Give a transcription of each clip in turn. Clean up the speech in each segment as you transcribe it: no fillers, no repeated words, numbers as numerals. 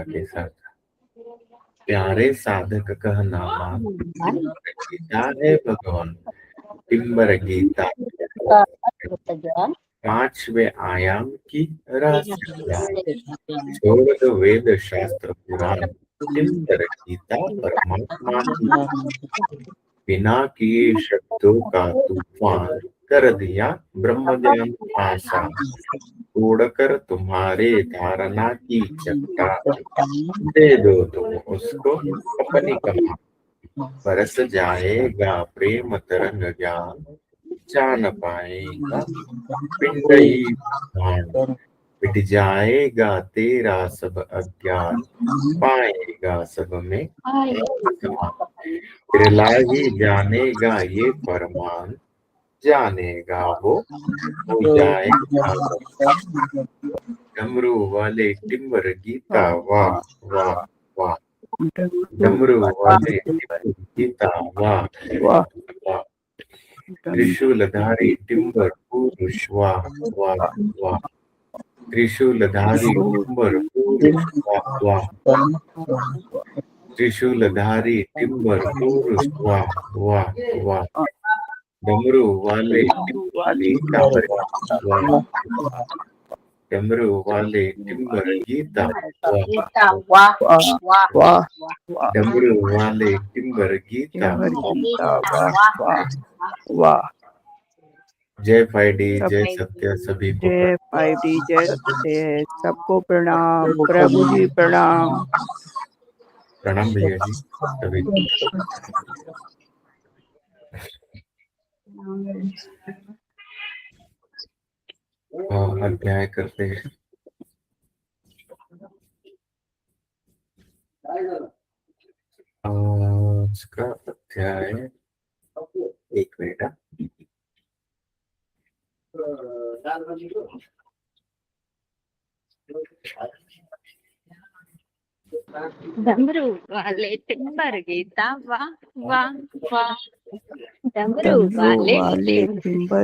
के साथ प्यारे साधक कह नामा गीता है भगवान टिम्बर गीता पांचवे आयाम की रहस्य ज्ञान छोड़ दो वेद शास्त्र पुराण टिम्बर गीता परमात्मा की बिना किए शब्दों का तूफान कर दिया ब्रह्म ज्ञान आसान तोड़कर तुम्हारे धारणा की चट्टान दे दो तुम उसको अपनी कमा बरस जाएगा प्रेम तरंग ज्ञान जान पाएगा पिंड ही ब्रह्मांड मिट जाएगा तेरा सब अज्ञान पाएगा सब में समान बिरला ही जानेगा ये फरमान जानेगा वो हो जाएगा डमरू वाले टिम्बर गीता वाह वाह वाह डमरू वाले टिम्बर गीता वाह वाह वाह त्रिशूलधारी टिम्बर पुरुष वाह वाह वाह त्रिशूलधारी टिम्बर पुरुष वाह वाह त्रिशूलधारी टिम्बर पुरुष वाह वाह वाह डमरू वाले गीता वाह डमरू वाले टिम्बर गीता वाह डमरू वाले टिम्बर गीता वाह। जय 5D जय सत्य सभी को जय 5D जय सत्य सबको प्रणाम। प्रभु जी प्रणाम। प्रणाम भैया जी सभी अध्याय करते हैं। आज का अध्याय एक मिनट डमरू वाले टिम्बर गीता वाह वाह वाह डमरू वाले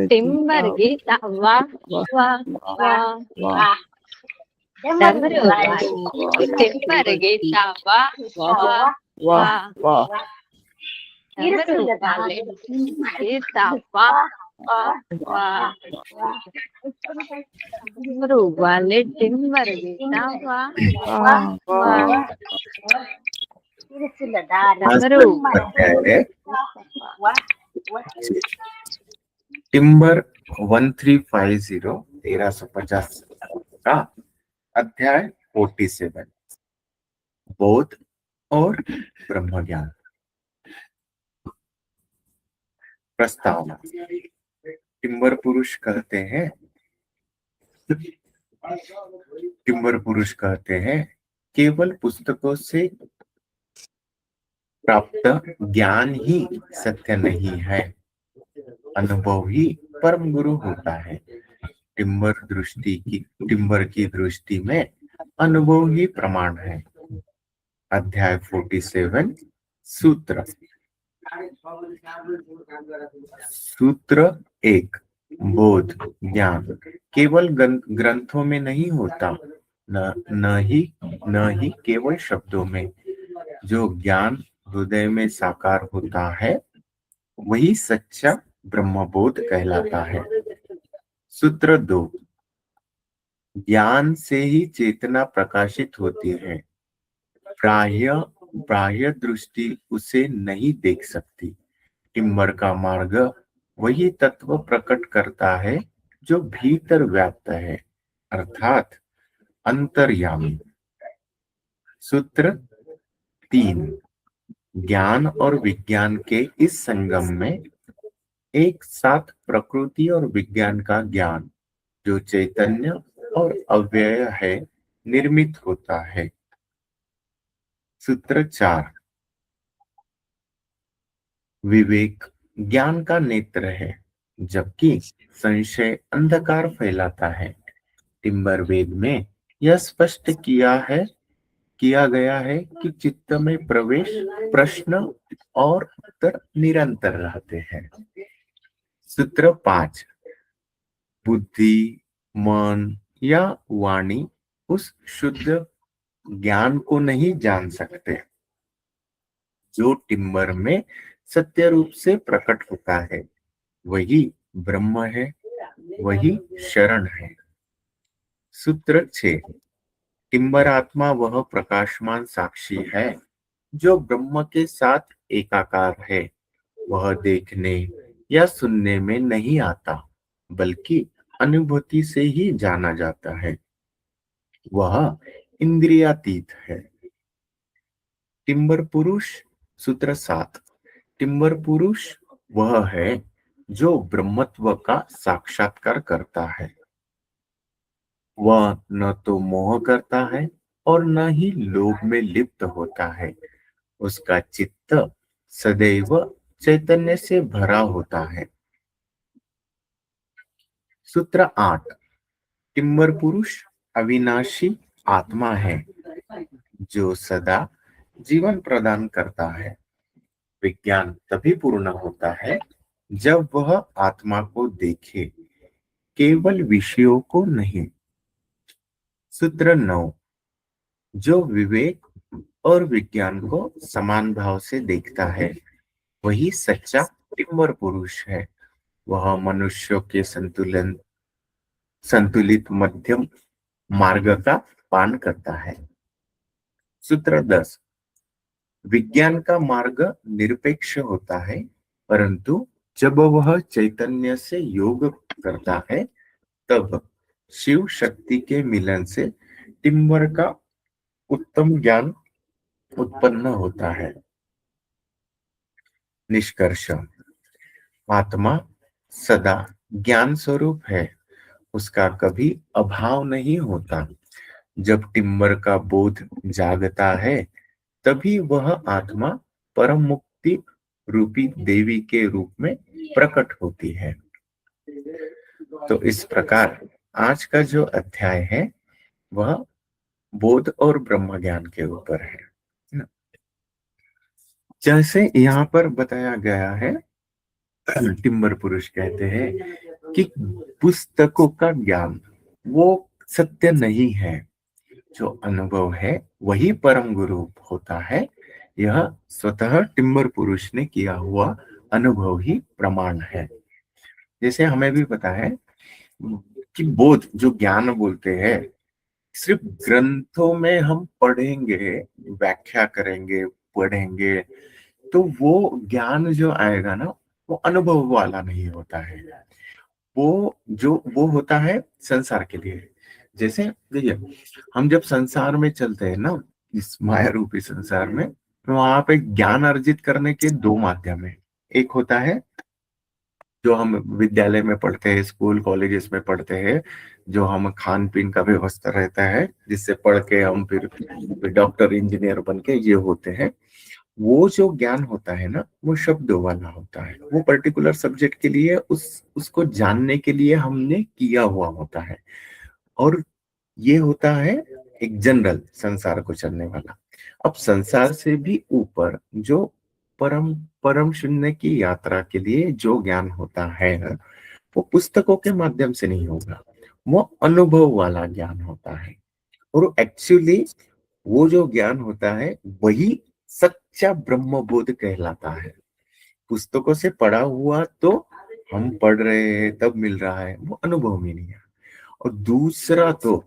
टिम्बर गीता वाह वाह वाह वाह डमरू वाले टिम्बर गीता वाह वाह वाह वाह डमरू वाले गीता वाह वाह वाह डमरू वाले टिम्बर गीता वाह वाह वाह टिम्बर 1350 1350 का अध्याय 47 बोध और ब्रह्म ज्ञान। प्रस्तावना। टिम्बर पुरुष कहते हैं केवल पुस्तकों से प्राप्त ज्ञान ही सत्य नहीं है, अनुभव ही परम गुरु होता है। टिम्बर की दृष्टि में अनुभव ही प्रमाण है। अध्याय 47 सूत्र। सूत्र 1 बोध ज्ञान केवल ग्रंथों में नहीं होता, न ही केवल शब्दों में। जो ज्ञान हृदय में साकार होता है वही सच्चा ब्रह्मबोध कहलाता है। सूत्र 2 ज्ञान से ही चेतना प्रकाशित होती है, बाह्य दृष्टि उसे नहीं देख सकती। टिम्बर का मार्ग वही तत्व प्रकट करता है जो भीतर व्याप्त है, अर्थात अंतर्यामी। सूत्र 3 ज्ञान और विज्ञान के इस संगम में एक साथ प्रकृति और विज्ञान का ज्ञान जो चैतन्य और अव्यय है निर्मित होता है। सूत्र 4 विवेक ज्ञान का नेत्र है, जबकि संशय अंधकार फैलाता है। टिम्बर वेद में यह स्पष्ट किया गया है कि चित्त में प्रवेश प्रश्न और उत्तर निरंतर रहते हैं। सूत्र 5 बुद्धि मन या वाणी उस शुद्ध ज्ञान को नहीं जान सकते। जो टिम्बर में सत्य रूप से प्रकट होता है वही ब्रह्म है, वही शरण है। सूत्र 6। टिम्बर आत्मा वह प्रकाशमान साक्षी है जो ब्रह्म के साथ एकाकार है। वह देखने या सुनने में नहीं आता, बल्कि अनुभूति से ही जाना जाता है। वह इंद्रियातीत है। टिम्बर पुरुष। सूत्र 7। टिम्बर पुरुष वह है जो ब्रह्मत्व का साक्षात्कार करता है। वह न तो मोह करता है और न ही लोभ में लिप्त होता है। उसका चित्त सदैव चैतन्य से भरा होता है। सूत्र 8। टिम्बर पुरुष अविनाशी आत्मा है जो सदा जीवन प्रदान करता है। विज्ञान तभी पूर्ण होता है जब वह आत्मा को देखे, केवल विषयों को नहीं। सूत्र 9। जो विवेक और विज्ञान को समान भाव से देखता है वही सच्चा टिम्बर पुरुष है। वह मनुष्यों के संतुलित मध्यम मार्ग का पान करता है। सूत्र 10। विज्ञान का मार्ग निरपेक्ष होता है, परंतु जब वह चैतन्य से योग करता है तब शिव शक्ति के मिलन से टिम्बर का उत्तम ज्ञान उत्पन्न होता है। निष्कर्ष। आत्मा सदा ज्ञान स्वरूप है, उसका कभी अभाव नहीं होता। जब टिम्बर का बोध जागता है तभी वह आत्मा परम मुक्ति रूपी देवी के रूप में प्रकट होती है। तो इस प्रकार आज का जो अध्याय है वह बोध और ब्रह्म ज्ञान के ऊपर है। जैसे यहाँ पर बताया गया है, टिम्बर पुरुष कहते हैं कि पुस्तकों का ज्ञान वो सत्य नहीं है, जो अनुभव है वही परम गुरु होता है। यह स्वतः टिम्बर पुरुष ने किया हुआ अनुभव ही प्रमाण है। जैसे हमें भी पता है कि बोध जो ज्ञान बोलते हैं सिर्फ ग्रंथों में हम पढ़ेंगे, व्याख्या करेंगे, पढ़ेंगे तो वो ज्ञान जो आएगा ना वो अनुभव वाला नहीं होता है। वो होता है संसार के लिए। जैसे देखिए हम जब संसार में चलते हैं ना, इस माया रूपी संसार में, तो वहां पे ज्ञान अर्जित करने के दो माध्यम है। एक होता है जो हम विद्यालय में पढ़ते हैं, स्कूल कॉलेजेस में पढ़ते हैं, जो हम खान पीन का व्यवस्था रहता है जिससे पढ़ के हम फिर डॉक्टर इंजीनियर बन के ये होते हैं। वो जो ज्ञान होता है ना वो शब्दों वाला होता है। वो पर्टिकुलर सब्जेक्ट के लिए उसको जानने के लिए हमने किया हुआ होता है। और ये होता है एक जनरल संसार को चलने वाला। अब संसार से भी ऊपर जो परम परम शून्य की यात्रा के लिए जो ज्ञान होता है वो पुस्तकों के माध्यम से नहीं होगा, वो अनुभव वाला ज्ञान होता है। और एक्चुअली वो जो ज्ञान होता है वही सच्चा ब्रह्मबोध कहलाता है। पुस्तकों से पढ़ा हुआ तो हम पढ़ रहे हैं तब मिल रहा है, वो अनुभव में नहीं है। और दूसरा तो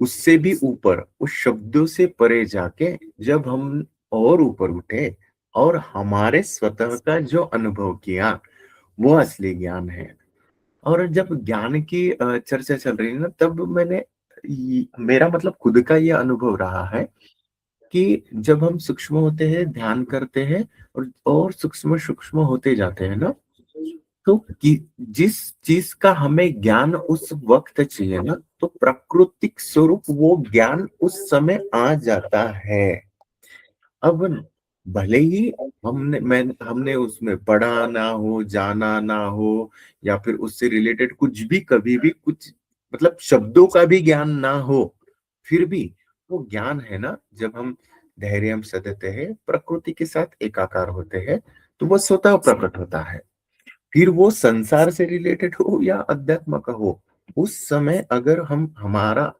उससे भी ऊपर उस शब्दों से परे जाके जब हम और ऊपर उठे और हमारे स्वतः का जो अनुभव किया वो असली ज्ञान है। और जब ज्ञान की चर्चा चल रही है ना, तब मेरा मतलब खुद का ये अनुभव रहा है कि जब हम सूक्ष्म होते हैं, ध्यान करते हैं और सूक्ष्म सूक्ष्म होते जाते हैं ना, तो जिस चीज का हमें ज्ञान उस वक्त चाहिए ना, तो प्राकृतिक स्वरूप वो ज्ञान उस समय आ जाता है। अब भले ही हमने उसमें पढ़ा ना हो, जाना ना हो, या फिर उससे रिलेटेड कुछ भी कभी भी कुछ मतलब शब्दों का भी ज्ञान ना हो, फिर भी वो ज्ञान है ना, जब हम धैर्य सधते हैं, प्रकृति के साथ एकाकार होते हैं, तो वो स्वतः प्रकट होता है। फिर वो संसार से रिलेटेड हो या अध्यात्म का हो, उस समय अगर हम हमारा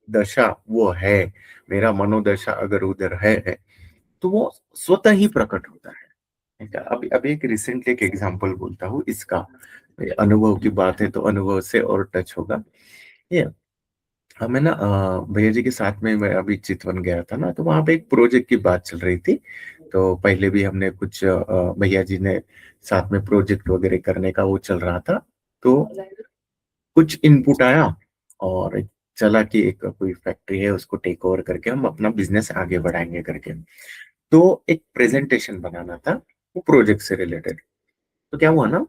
दशा वो है, मेरा मनोदशा अगर उधर है तो वो स्वतः ही प्रकट होता है। ठीक है? अभी एक रिसेंटली एक एग्जांपल बोलता हूँ इसका, ये अनुभव की बात है तो अनुभव से और टच होगा ये। हमें ना भैया जी के साथ में मैं अभी चितवन गया था ना, तो वहां पे एक प्रोजेक्ट की बात चल रही थी। तो पहले भी हमने कुछ भैया जी ने साथ में प्रोजेक्ट वगैरह करने का वो चल रहा था। तो कुछ इनपुट आया और चला कि एक कोई फैक्ट्री है उसको टेक ओवर करके हम अपना बिजनेस आगे बढ़ाएंगे करके। तो एक प्रेजेंटेशन बनाना था वो प्रोजेक्ट से रिलेटेड। तो क्या हुआ ना,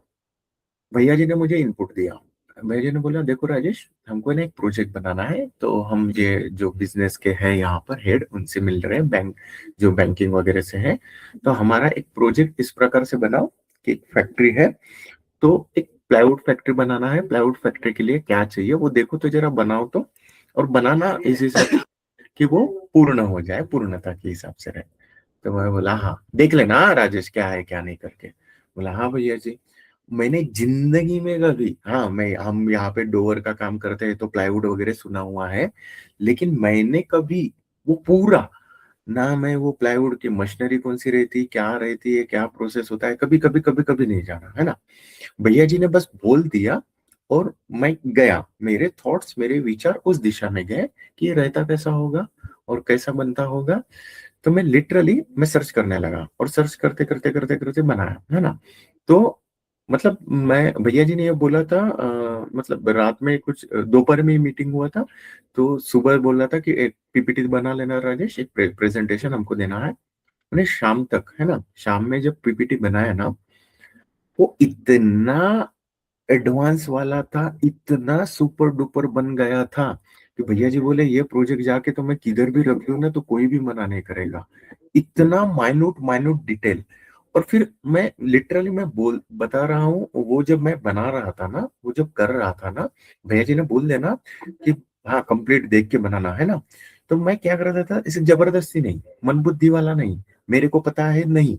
भैया जी ने मुझे इनपुट दिया। भैया जी ने बोला देखो राजेश, हमको ना एक प्रोजेक्ट बनाना है, तो हम ये जो बिजनेस के हैं यहाँ पर हेड उनसे मिल रहे हैं, बैंक जो बैंकिंग वगैरह से है। तो हमारा एक प्रोजेक्ट इस प्रकार से बनाओ कि एक फैक्ट्री है, तो एक प्लाईवुड फैक्ट्री बनाना है। प्लाईवुड फैक्ट्री के लिए क्या चाहिए वो देखो तो जरा बनाओ तो, और बनाना इस हिसाब से कि वो पूर्ण हो जाए, पूर्णता के हिसाब से रहे। तो मैं बोला हाँ देख लेना राजेश क्या है क्या नहीं करके। बोला हाँ भैया जी। मैंने जिंदगी में कभी, हाँ मैं हम यहाँ पे डोवर का काम करते हैं तो प्लाईवुड वगैरह सुना हुआ है, लेकिन मैंने कभी वो पूरा ना, मैं वो प्लाईवुड की मशीनरी कौन सी रहती है क्या प्रोसेस होता है, कभी कभी कभी कभी नहीं जाना है ना। भैया जी ने बस बोल दिया और मैं गया, मेरे थॉट्स मेरे विचार उस दिशा में गए कि ये रहता कैसा होगा और कैसा बनता होगा। तो मैं लिटरली मैं सर्च करने लगा और सर्च करते करते करते करते बनाया है ना। तो मतलब मैं, भैया जी ने ये बोला था मतलब रात में कुछ दोपहर में मीटिंग हुआ था, तो सुबह बोल रहा था कि एक पीपीटी बना लेना राजेश, एक प्रेजेंटेशन हमको देना है। मैंने शाम तक है ना, शाम में जब पीपीटी बनाया ना, वो इतना एडवांस वाला था, इतना सुपर डुपर बन गया था कि भैया जी बोले ये प्रोजेक्ट जाके तो मैं किधर भी रख लूं ना तो कोई भी मना नहीं करेगा। इतना माइन्यूट माइन्यूट डिटेल। और फिर मैं लिटरली मैं बोल बता रहा हूँ, वो जब मैं बना रहा था ना, वो जब कर रहा था ना, भैया जी ने बोल देना कि हाँ कंप्लीट देख के बनाना है ना। तो मैं क्या कर रहा था, इसे जबरदस्ती नहीं, मन बुद्धि वाला नहीं, मेरे को पता है नहीं,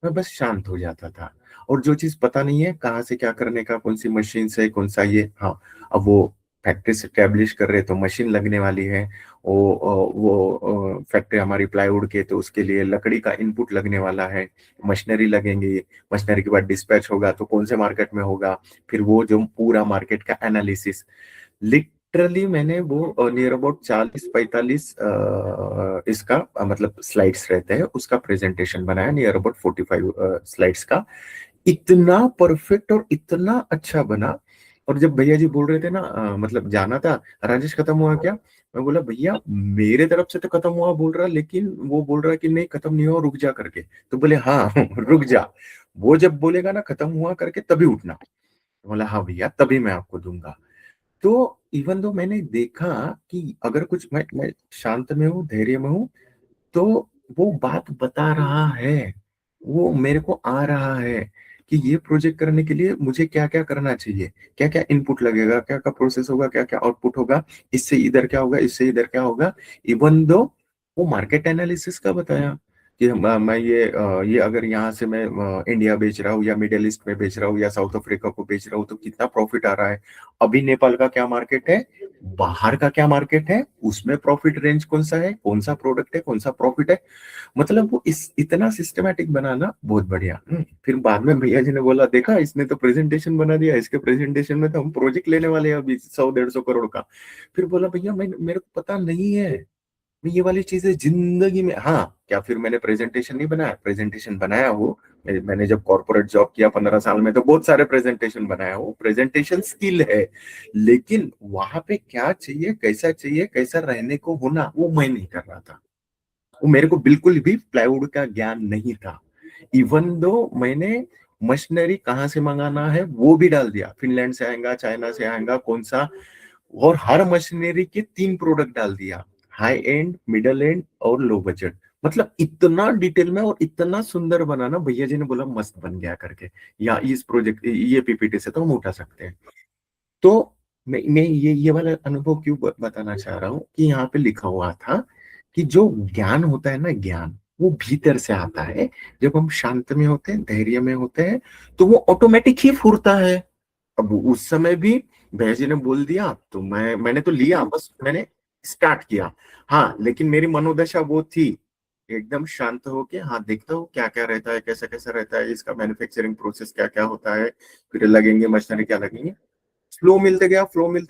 मैं बस शांत हो जाता था। और जो चीज पता नहीं है कहाँ से क्या करने का, कौन सी मशीन से कौन सा ये, हाँ अब वो फैक्ट्री स्टैब्लिश कर रहे तो मशीन लगने वाली है, वो फैक्ट्री हमारी प्लाईवुड के, तो उसके लिए लकड़ी का इनपुट लगने वाला है, मशीनरी लगेंगे, मशीनरी के बाद डिस्पैच होगा तो कौन से मार्केट में होगा, फिर वो जो पूरा मार्केट का एनालिसिस। लिटरली मैंने वो नियर अबाउट 40-45 इसका मतलब स्लाइड्स रहते हैं उसका प्रेजेंटेशन बनाया, नियर अबाउट 45 स्लाइड्स का। इतना परफेक्ट और इतना अच्छा बना। और जब भैया जी बोल रहे थे ना मतलब जाना था, राजेश खत्म हुआ क्या, मैं बोला भैया मेरे तरफ से तो खत्म हुआ बोल रहा, लेकिन वो बोल रहा कि नहीं खत्म नहीं हुआ रुक जा करके। तो बोले हाँ रुक जा, वो जब बोलेगा ना खत्म हुआ करके तभी उठना। बोला हाँ भैया तभी मैं आपको दूंगा। तो इवन दो मैंने देखा कि अगर कुछ मैं शांत में हूँ, धैर्य में हूँ, तो वो बात बता रहा है, वो मेरे को आ रहा है कि ये प्रोजेक्ट करने के लिए मुझे क्या क्या करना चाहिए, क्या क्या इनपुट लगेगा, क्या क्या प्रोसेस होगा, क्या क्या आउटपुट होगा, इससे इधर क्या होगा, इससे इधर क्या होगा। इवन दो वो मार्केट एनालिसिस का बताया कि मैं ये अगर यहाँ से मैं इंडिया बेच रहा हूँ या मिडिल ईस्ट में बेच रहा हूँ या साउथ अफ्रीका को बेच रहा हूँ तो कितना प्रॉफिट आ रहा है, अभी नेपाल का क्या मार्केट है, बाहर का क्या मार्केट है, उसमें प्रॉफिट रेंज कौन सा है, कौन सा प्रोडक्ट है, कौन सा प्रॉफिट है। मतलब वो इस इतना सिस्टमैटिक बनाना बहुत बढ़िया। फिर बाद में भैया जी ने बोला देखा इसने तो प्रेजेंटेशन बना दिया, इसके प्रेजेंटेशन में तो हम प्रोजेक्ट लेने वाले हैं अभी 100-150 करोड़ का। फिर बोला भैया मैं मेरे को पता नहीं है, मैं ये वाली चीजें जिंदगी में, हाँ क्या फिर मैंने प्रेजेंटेशन नहीं बनाया, प्रेजेंटेशन बनाया हो। मैंने जब कॉर्पोरेट जॉब किया 15 साल में तो बहुत सारे प्रेजेंटेशन बनाया हो, प्रेजेंटेशन स्किल है, लेकिन वहां पे क्या चाहिए कैसा रहने को होना वो मैं नहीं कर रहा था। वो मेरे को बिल्कुल भी प्लाईवुड का ज्ञान नहीं था। इवन दो मैंने मशीनरी कहाँ से मंगाना है वो भी डाल दिया, फिनलैंड से आएगा, चाइना से आएगा, कौन सा, और हर मशीनरी के 3 प्रोडक्ट डाल दिया, हाई एंड, मिडल एंड और लो बजट। मतलब इतना डिटेल में और इतना सुंदर बनाना, भैया जी ने बोला मस्त बन गया करके, या इस प्रोजेक्ट ये पीपीटी से तो हम उठा सकते हैं। तो मैं ये वाला अनुभव क्यों बताना चाह रहा हूँ कि यहाँ पे लिखा हुआ था कि जो ज्ञान होता है ना, ज्ञान वो भीतर से आता है। जब हम शांत में होते हैं, धैर्य में होते हैं, तो वो ऑटोमेटिक ही फुरता है। अब उस समय भी भैया जी ने बोल दिया तो मैंने तो लिया, बस मैंने स्टार्ट किया। हाँ, लेकिन मेरी मनोदशा वो थी एकदम शांत होके, हाँ देखता हूँ क्या क्या रहता है, कैसा कैसा रहता है, इसका मैन्युफैक्चरिंग प्रोसेस क्या क्या होता है, फिर लगेंगे मशीनरी क्या लगेंगे। फ्लो मिलते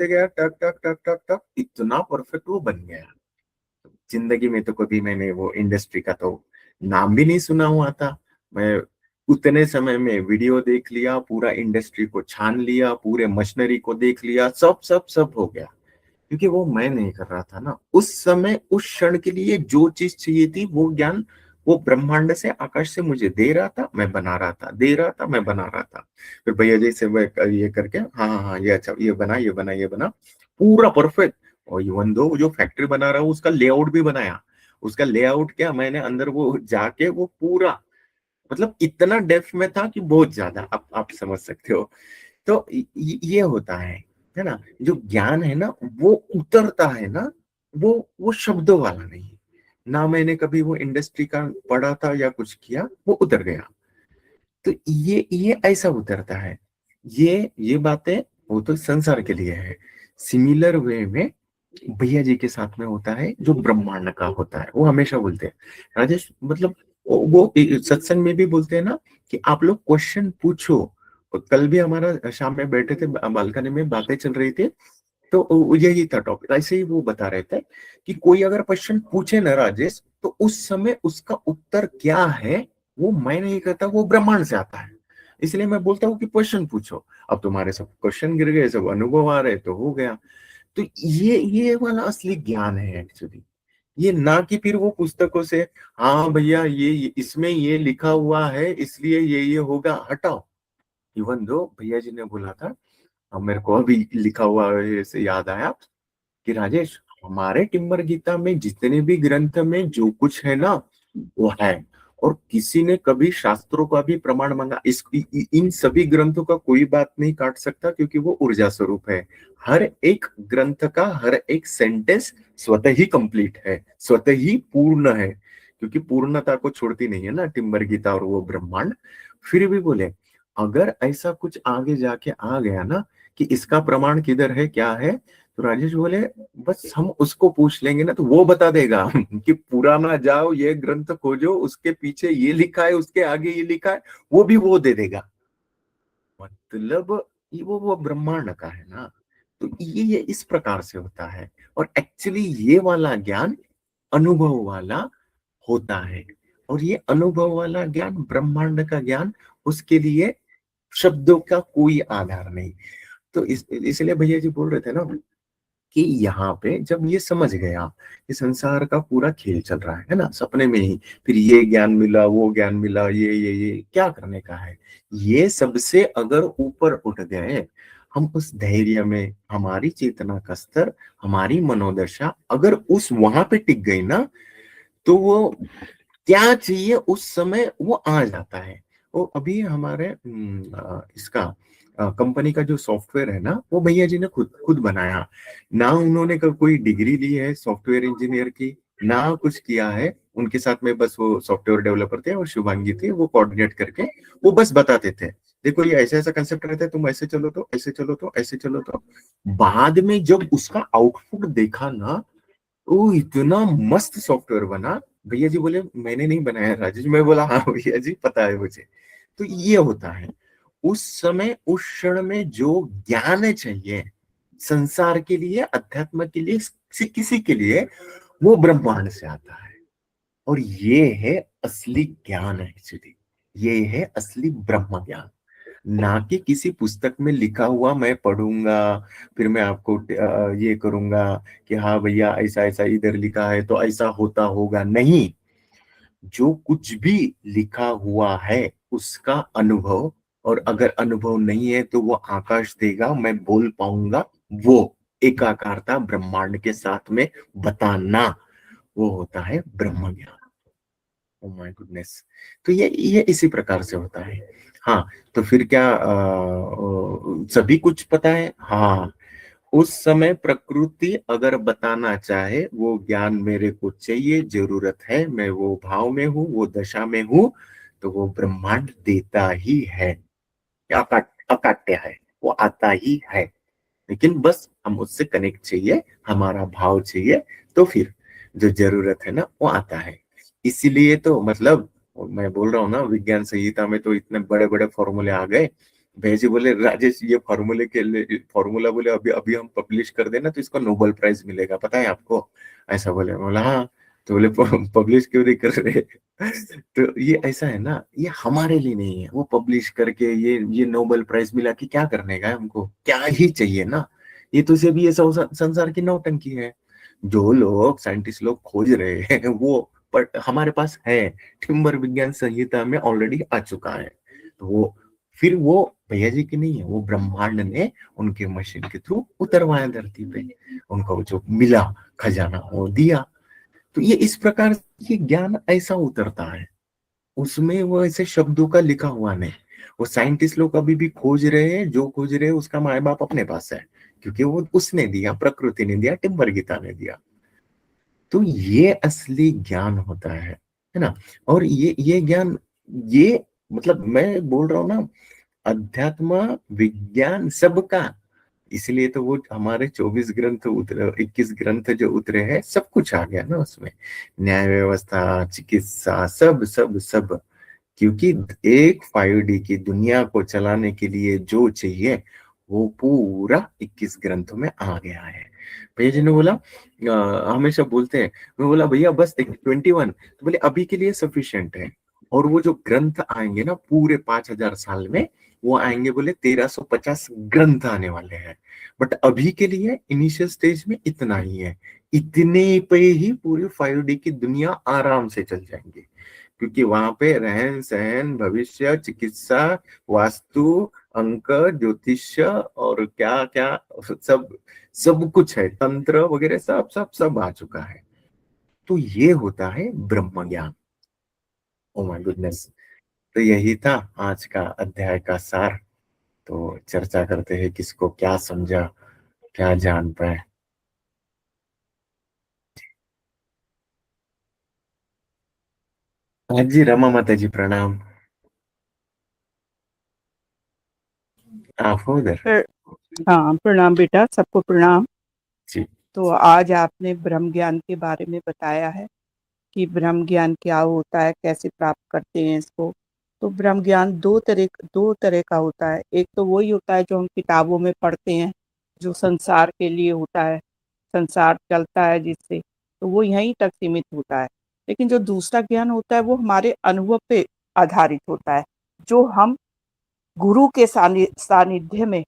गया, टक टक टक टक टक, इतना परफेक्ट वो बन गया। जिंदगी में तो कभी मैंने वो इंडस्ट्री का तो नाम भी नहीं सुना हुआ था। मैं उतने समय में वीडियो देख लिया, पूरा इंडस्ट्री को छान लिया, पूरे मशीनरी को देख लिया, सब सब सब हो गया। क्योंकि वो मैं नहीं कर रहा था ना उस समय, उस क्षण के लिए जो चीज चाहिए थी वो ज्ञान वो ब्रह्मांड से, आकाश से मुझे दे रहा था, मैं बना रहा था, दे रहा था, मैं बना रहा था। फिर भैया जी से वो ये करके, हाँ हाँ हाँ, ये अच्छा, ये बना, ये बना, ये बना, पूरा परफेक्ट। और इवन दो जो फैक्ट्री बना रहा हूँ उसका लेआउट भी बनाया। उसका लेआउट क्या, मैंने अंदर वो जाके वो पूरा, मतलब इतना डेप्थ में था कि बहुत ज्यादा, आप समझ सकते हो। तो ये होता है ना, जो ज्ञान है ना वो उतरता है ना, वो शब्दों वाला नहीं ना, मैंने कभी वो इंडस्ट्री का पढ़ा था या कुछ किया, वो उतर गया। तो ये ऐसा उतरता है। ये बातें वो तो संसार के लिए है। सिमिलर वे में भैया जी के साथ में होता है जो ब्रह्मांड का होता है। वो हमेशा बोलते हैं राजेश, मतलब वो सत्संग में भी बोलते हैं ना कि आप लोग क्वेश्चन पूछो। और कल भी हमारा शाम में बैठे थे, बालकनी में बातें चल रही थी, तो यही था टॉपिक। ऐसे ही वो बता रहे थे कि कोई अगर क्वेश्चन पूछे ना राजेश, तो उस समय उसका उत्तर क्या है वो मैं नहीं कहता, वो ब्रह्मांड से आता है। इसलिए मैं बोलता हूँ कि क्वेश्चन पूछो। अब तुम्हारे सब क्वेश्चन गिर गए, सब अनुभव आ रहे, तो हो गया। तो ये वाला असली ज्ञान है एक्चुअली। ये ना कि फिर वो पुस्तकों से, हाँ भैया इसमें ये लिखा हुआ है इसलिए ये होगा, हटाओ। इवन दो भैया जी ने बोला था, अब मेरे को अभी लिखा हुआ है से याद आया कि राजेश, हमारे टिम्बर गीता में जितने भी ग्रंथ में जो कुछ है ना वो है। और किसी ने कभी शास्त्रों का भी प्रमाण मांगा, इन सभी ग्रंथों का कोई बात नहीं काट सकता, क्योंकि वो ऊर्जा स्वरूप है। हर एक ग्रंथ का हर एक सेंटेंस स्वतः ही कंप्लीट है, स्वतः ही पूर्ण है, क्योंकि पूर्णता को छोड़ती नहीं है ना टिम्बर गीता और वो ब्रह्मांड। फिर भी बोले, अगर ऐसा कुछ आगे जाके आ गया ना कि इसका प्रमाण किधर है, क्या है, तो राजेश बोले बस हम उसको पूछ लेंगे ना तो वो बता देगा कि पुराना जाओ, ये ग्रंथ खोजो, उसके पीछे ये लिखा है, उसके आगे ये लिखा है, वो भी वो दे देगा। मतलब वो ब्रह्मांड का है ना। तो ये इस प्रकार से होता है। और एक्चुअली ये वाला ज्ञान अनुभव वाला होता है। और ये अनुभव वाला ज्ञान, ब्रह्मांड का ज्ञान, उसके लिए शब्दों का कोई आधार नहीं। तो इसलिए भैया जी बोल रहे थे ना कि यहाँ पे जब ये समझ गया कि संसार का पूरा खेल चल रहा है ना, सपने में ही फिर ये ज्ञान मिला, वो ज्ञान मिला, ये क्या करने का है, ये सबसे अगर ऊपर उठ गए हम, उस धैर्य में हमारी चेतना का स्तर, हमारी मनोदशा अगर उस वहां पे टिक गई ना, तो वो क्या चाहिए उस समय वो आ जाता है। वो अभी हमारे इसका कंपनी का जो सॉफ्टवेयर है ना, वो भैया जी ने खुद खुद बनाया। ना उन्होंने कोई डिग्री ली है सॉफ्टवेयर इंजीनियर की, ना कुछ किया है। उनके साथ में बस वो सॉफ्टवेयर डेवलपर थे और शुभांगी थी, वो कोऑर्डिनेट करके वो बस बताते थे, देखो ये ऐसा ऐसा कंसेप्ट रहता है, तुम ऐसे चलो तो ऐसे चलो तो ऐसे चलो तो। बाद में जब उसका आउटपुट देखा ना, वो इतना मस्त सॉफ्टवेयर बना। भैया जी बोले मैंने नहीं बनाया राजेश, मैं बोला हाँ भैया जी पता है मुझे। तो ये होता है उस समय, उस क्षण में जो ज्ञान चाहिए संसार के लिए, अध्यात्म के लिए, किसी के लिए, वो ब्रह्मांड से आता है। और ये है असली ज्ञान एक्चुअली। ये है असली ब्रह्म ज्ञान। ना कि किसी पुस्तक में लिखा हुआ मैं पढ़ूंगा, फिर मैं आपको ये करूंगा कि हाँ भैया ऐसा ऐसा इधर लिखा है तो ऐसा होता होगा, नहीं। जो कुछ भी लिखा हुआ है उसका अनुभव, और अगर अनुभव नहीं है तो वो आकाश देगा, मैं बोल पाऊंगा, वो एकाकारता ब्रह्मांड के साथ में बताना, वो होता है ब्रह्म ज्ञान। Oh my goodness. तो ये इसी प्रकार से होता है। हाँ, तो फिर क्या सभी कुछ पता है, हाँ। उस समय प्रकृति अगर बताना चाहे वो ज्ञान मेरे को चाहिए, जरूरत है, मैं वो भाव में हूँ, वो दशा में हूँ, तो वो ब्रह्मांड देता ही है। अकाट्य है, वो आता ही है। लेकिन बस हम उससे कनेक्ट चाहिए, हमारा भाव चाहिए, तो फिर जो जरूरत है ना वो आता है। इसीलिए तो मतलब मैं बोल रहा हूँ ना, विज्ञान संहिता में तो इतने बड़े बड़े फॉर्मूले आ गए। भेजी बोले राजेश ये फॉर्मूले के लिए फॉर्मूला बोले अभी अभी हम पब्लिश कर देना तो इसको नोबेल प्राइज मिलेगा, पता है आपको? ऐसा बोले। बोला हाँ। तो बोले पब्लिश क्यों नहीं कर रहे? तो ये ऐसा है ना, ये हमारे लिए नहीं है। वो पब्लिश करके ये नोबेल प्राइज मिला कि क्या करने का है हमको? क्या ही चाहिए ना। ये तो सिर्फ ये संसार की नौटंकी है। जो लोग साइंटिस्ट लोग खोज रहे हैं वो, पर हमारे पास है, टिम्बर विज्ञान संहिता में ऑलरेडी आ चुका है। तो वो फिर वो भैया जी की नहीं है, वो ब्रह्मांड ने उनके मशीन के थ्रू उतरवाया धरती पे। उनको जो मिला खजाना वो दिया। तो ये इस प्रकार ये ज्ञान ऐसा उतरता है। उसमें वो ऐसे शब्दों का लिखा हुआ नहीं। वो साइंटिस्ट लोग अभी भी खोज रहे हैं, जो खोज रहे हैं उसका माए बाप अपने पास है, क्योंकि वो उसने दिया, प्रकृति ने दिया, टिम्बर गीता ने दिया। तो ये असली ज्ञान होता है ना। और ये ज्ञान, ये मतलब मैं बोल रहा हूँ ना, अध्यात्म विज्ञान सबका। इसलिए तो वो हमारे 24 ग्रंथ उतरे, 21 ग्रंथ जो उतरे हैं, सब कुछ आ गया ना उसमें। न्याय व्यवस्था, चिकित्सा, सब सब सब। क्योंकि एक 5D की दुनिया को चलाने के लिए जो चाहिए वो पूरा 21 ग्रंथों में आ गया है। भैया जी ने बोला हमेशा बोलते हैं, मैं बोला भैया बस 21, तो बोले अभी के लिए सफिशिएंट है। और वो जो ग्रंथ आएंगे ना पूरे 5000 साल में, वो आएंगे बोले 1350 ग्रंथ आने वाले हैं। बट अभी के लिए इनिशियल स्टेज में इतना ही है। इतने पे ही पूरी 5D की दुनिया आराम से चल जाएंगी, क्योंकि वहां पे रहन सहन, भविष्य, चिकित्सा, वास्तु, अंक, ज्योतिष और क्या क्या सब सब कुछ है, तंत्र वगैरह सब सब सब आ चुका है। तो ये होता है ब्रह्म ज्ञान। Oh my goodness. तो यही था आज का अध्याय का सार। तो चर्चा करते हैं किसको क्या समझा, क्या जान पाए। हाँ जी, रमा माता जी प्रणाम। आप हो उधर? फिर हाँ, प्रणाम बेटा, सबको प्रणाम। जी। तो आज आपने ब्रह्म ज्ञान के बारे में बताया है कि ब्रह्म ज्ञान क्या होता है, कैसे प्राप्त करते हैं इसको। तो ब्रह्म ज्ञान दो तरह का होता है। एक तो वही होता है जो हम किताबों में पढ़ते हैं, जो संसार के लिए होता है, संसार चलता है जिससे, तो वो यहीं तक सीमित होता है। लेकिन जो दूसरा ज्ञान होता है वो हमारे अनुभव पे आधारित होता है, जो हम गुरु के सानिध्य में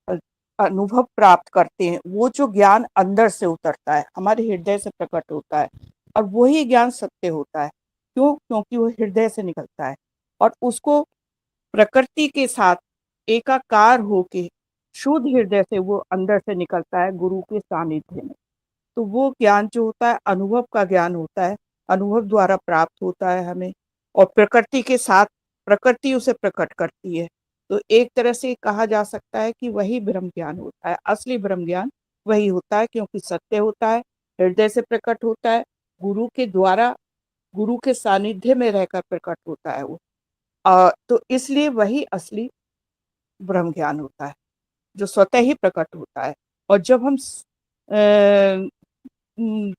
अ, अनुभव प्राप्त करते हैं। वो जो ज्ञान अंदर से उतरता है, हमारे हृदय से प्रकट होता है, और वही ज्ञान सत्य होता है। क्यों? क्योंकि वो हृदय से निकलता है और उसको प्रकृति के साथ एकाकार होके शुद्ध हृदय से वो अंदर से निकलता है गुरु के सानिध्य में। तो वो ज्ञान जो होता है अनुभव का ज्ञान होता है, अनुभव द्वारा प्राप्त होता है हमें, और प्रकृति के साथ प्रकृति उसे प्रकट करती है। तो एक तरह से कहा जा सकता है कि वही ब्रह्म ज्ञान होता है, असली ब्रह्म ज्ञान वही होता है, क्योंकि सत्य होता है, हृदय से प्रकट होता है, गुरु के द्वारा, गुरु के सानिध्य में रहकर प्रकट होता है वो। तो इसलिए वही असली ब्रह्म ज्ञान होता है, जो स्वतः ही प्रकट होता है। और जब हम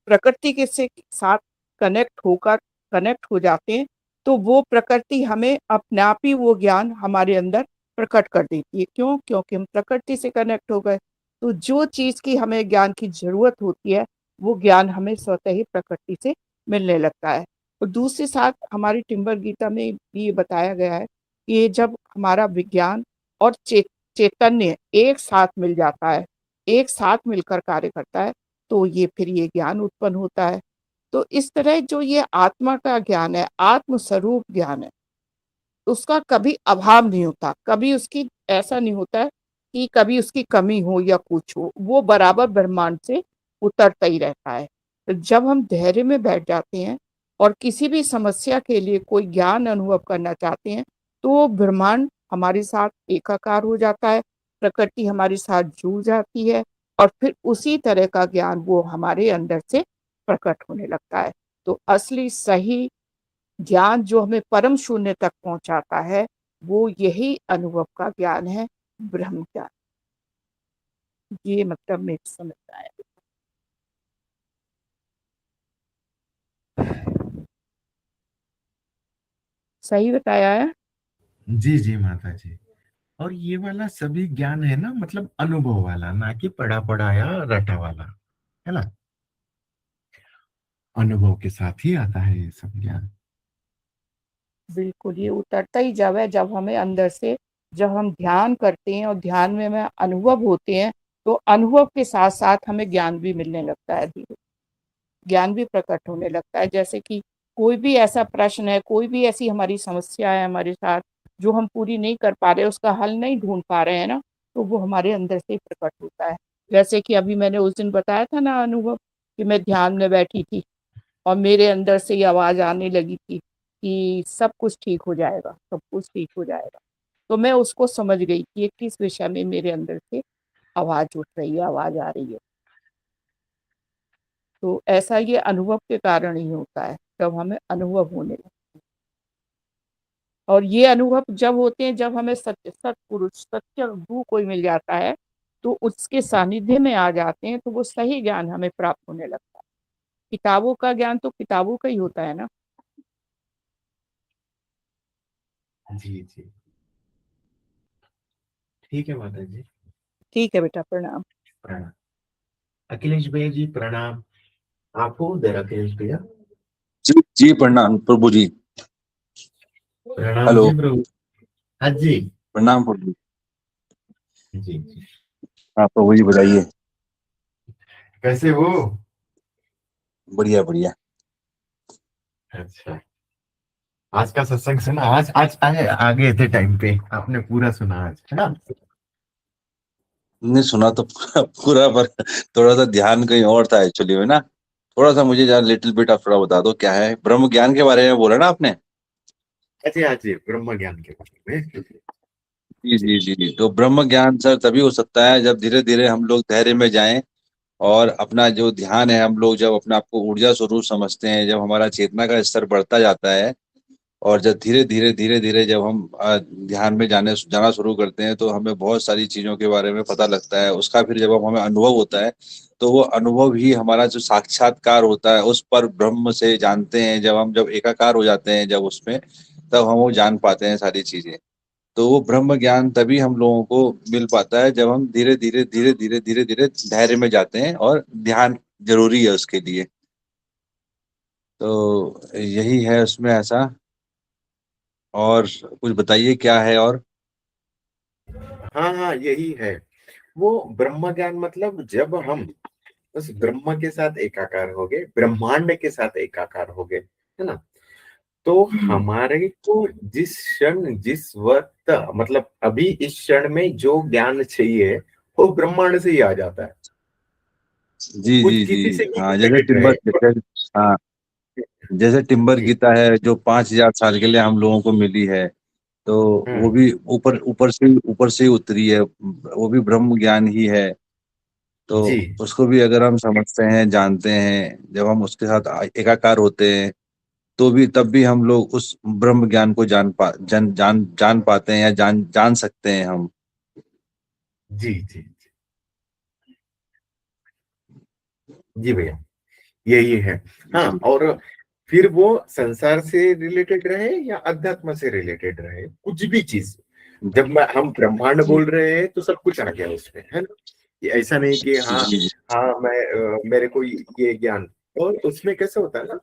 प्रकृति के से साथ कनेक्ट हो जाते हैं, तो वो प्रकृति हमें अपने आप ही वो ज्ञान हमारे अंदर प्रकट कर देती है। क्यों? क्योंकि हम प्रकृति से कनेक्ट हो गए। तो जो चीज की हमें ज्ञान की जरूरत होती है, वो ज्ञान हमें स्वतः ही प्रकृति से मिलने लगता है। और दूसरी साथ हमारी टिम्बर गीता में भी ये बताया गया है कि ये जब हमारा विज्ञान और चैतन्य एक साथ मिल जाता है, एक साथ मिलकर कार्य करता है, तो ये फिर ये ज्ञान उत्पन्न होता है। तो इस तरह जो ये आत्मा का ज्ञान है, आत्म स्वरूप ज्ञान है, उसका कभी अभाव नहीं होता, कभी उसकी ऐसा नहीं होता है कि कभी उसकी कमी हो या कुछ हो, वो बराबर ब्रह्मांड से उतरता ही रहता है। तो जब हम धैर्य में बैठ जाते हैं और किसी भी समस्या के लिए कोई ज्ञान अनुभव करना चाहते हैं, तो वो ब्रह्मांड हमारे साथ एकाकार हो जाता है, प्रकृति हमारे साथ जुड़ जाती है, और फिर उसी तरह का ज्ञान वो हमारे अंदर से प्रकट होने लगता है। तो असली सही ज्ञान जो हमें परम शून्य तक पहुंचाता है, वो यही अनुभव का ज्ञान है, ब्रह्म ज्ञान। ये मतलब मेरे समझ में आया। सही बताया है? जी जी माता जी। और ये वाला सभी ज्ञान है ना, मतलब अनुभव वाला, ना कि पढ़ा पढ़ा या रटा वाला, है ना। अनुभव के साथ ही आता है ये सब ज्ञान। बिल्कुल, ये उतरता ही जब है, जब हमें अंदर से, जब हम ध्यान करते हैं और ध्यान में हमें अनुभव होते हैं, तो अनुभव के साथ साथ हमें ज्ञान भी मिलने लगता है, धीरे ज्ञान भी प्रकट होने लगता है। जैसे कि कोई भी ऐसा प्रश्न है, कोई भी ऐसी हमारी समस्या है हमारे साथ, जो हम पूरी नहीं कर पा रहे, उसका हल नहीं ढूंढ पा रहे हैं ना, तो वो हमारे अंदर से ही प्रकट होता है। जैसे कि अभी मैंने उस दिन बताया था ना अनुभव, कि मैं ध्यान में बैठी थी और मेरे अंदर से ये आवाज आने लगी थी कि सब कुछ ठीक हो जाएगा, सब कुछ ठीक हो जाएगा। तो मैं उसको समझ गई कि ये किस विषय में मेरे अंदर से आवाज उठ रही है, आवाज आ रही है। तो ऐसा ये अनुभव के कारण ही होता है, जब हमें अनुभव होने लगता है। और ये अनुभव जब होते हैं, जब हमें सत्य, सत्पुरुष, सत्य गुरु कोई मिल जाता है, तो उसके सानिध्य में आ जाते हैं, तो वो सही ज्ञान हमें प्राप्त होने लगता है। किताबों का ज्ञान तो किताबों का ही होता है ना। जी जी। ठीक है माता जी। ठीक है बेटा, प्रणाम। प्रणाम। अखिलेश भैया जी प्रणाम। आपको उधर अखिलेश भैया। जी जी, प्रणाम प्रभु जी। प्रणाम हेलो, जी प्रभु। हाँ जी। प्रणाम प्रभु जी। जी जी। हाँ प्रभु जी, बताइए। कैसे हो? बढ़िया बढ़िया। अच्छा। आज का सत्संग सुना? आज आज आए आ गए थे टाइम पे, आपने पूरा सुना आज, है ना। नहीं सुना तो पूरा पर थोड़ा सा ध्यान कहीं और था एक्चुअली में ना। थोड़ा सा मुझे जरा लिटिल बिट आप थोड़ा बता दो, क्या है ब्रह्म ज्ञान के बारे में बोला ना आपने। अच्छा, आज ब्रह्म ज्ञान के बारे में। जी जी जी जी, तो ब्रह्म ज्ञान सर तभी हो सकता है जब धीरे धीरे हम लोग धैर्य में जाएं, और अपना जो ध्यान है, हम लोग जब अपने आप को ऊर्जा स्वरूप समझते हैं, जब हमारा चेतना का स्तर बढ़ता जाता है, और जब धीरे धीरे जब हम ध्यान में जाना शुरू करते हैं, तो हमें बहुत सारी चीजों के बारे में पता लगता है। उसका फिर जब हमें अनुभव होता है, तो वो अनुभव ही हमारा जो साक्षात्कार होता है, उस पर ब्रह्म से जानते हैं। जब एकाकार हो जाते हैं जब उसमें, तब हम वो जान पाते हैं सारी चीजें। तो वो ब्रह्म ज्ञान तभी हम लोगों को मिल पाता है जब हम धीरे धीरे धैर्य में जाते हैं, और ध्यान जरूरी है उसके लिए। तो यही है उसमें ऐसा। और कुछ बताइए क्या है और। हाँ हाँ, यही है वो ब्रह्म ज्ञान। मतलब जब हम उस ब्रह्म के साथ एकाकार हो गए, ब्रह्मांड के साथ एकाकार हो गए, है ना, तो हमारे को जिस क्षण, जिस वक्त, मतलब अभी इस क्षण में जो ज्ञान चाहिए, वो ब्रह्मांड से ही आ जाता है। जी कुछ जी जी। किसी से भी हाँ, रिलेटेड रहे। हाँ, जैसे टिम्बर जी। गीता है जो 5,000 साल के लिए हम लोगों को मिली है, तो वो हम्म। भी ऊपर से ही उतरी है, वो भी ब्रह्म ज्ञान ही है। तो जी उसको भी अगर हम समझते हैं, जानते हैं, जब हम उसके साथ एकाकार होते हैं, तो भी तब भी हम लोग उस ब्रह्म ज्ञान को जान पाते हैं, या जान जान सकते हैं हम। जी जी। जी भैया, यही है। हाँ, जी और फिर वो संसार से रिलेटेड रहे या अध्यात्म से रिलेटेड रहे, कुछ भी चीज, जब हम ब्रह्मांड जी बोल रहे हैं तो सब कुछ आ गया उसमें, है ना। ये ऐसा नहीं कि हाँ, जी हाँ मैं मेरे को ये ज्ञान। और उसमें कैसे होता है ना,